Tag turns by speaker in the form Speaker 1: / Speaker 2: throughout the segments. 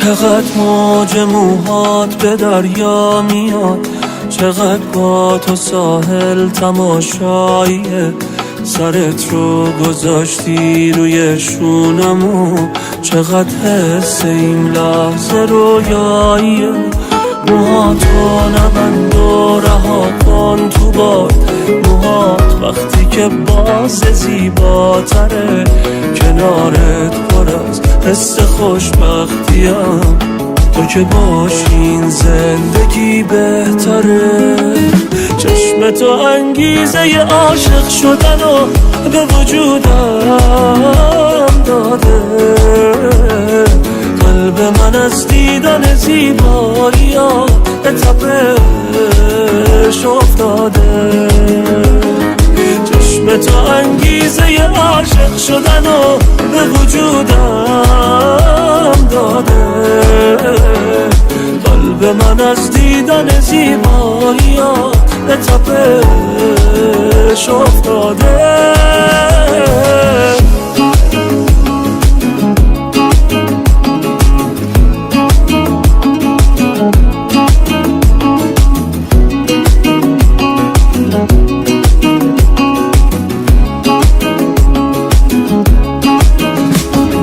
Speaker 1: چقدر موج موهات به دریا میاد، چقدر با تو ساحل تماشاییه. سرت رو گذاشتی روی شونمو، چقدر حس این لحظه رویاییه. موهاتو نبند و رها کن تو باد، موهات وقتی که باز زیباتره. کنارت پر از حس خوشبختیم، تو که باشین زندگی بهتره. چشم تو انگیزه ی عاشق شدن و به وجودم داده. قلب من از دیدن زیباییات به تپش افتاده. چشم تو انگیزه ی عاشق شدن و به وجودم داده. قلب من از دیدن زیباییات به تپش افتاده.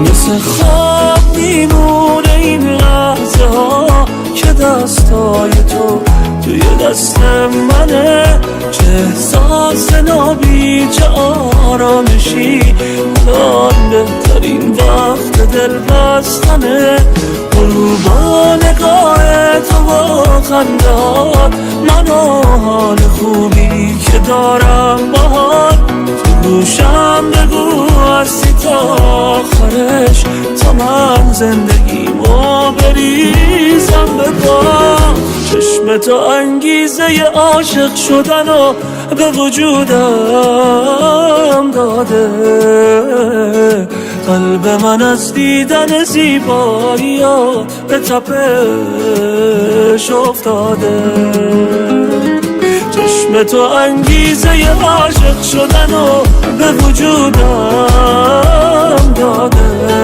Speaker 1: مثل خواب میمونه این لحظه ها که دستای تو توی دست منه. چه احساس نابی، چه آرامشی، الان بهترین وقت دل بستنه. با نگاه تو و خندهات من و حال خوبی که دارم باهات. تو گوشم بگو هستی تا آخرش، تا من زندگیمو بریزم به پا. چشم تو انگیزه ی عاشق شدن و به وجودم داده. قلب من از دیدن زیباییات به تپش افتاده. چشم تو انگیزه ی عاشق شدن و به وجودم داده.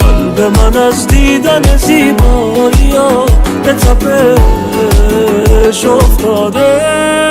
Speaker 1: قلب من از دیدن زیباییات به تپش افتاده.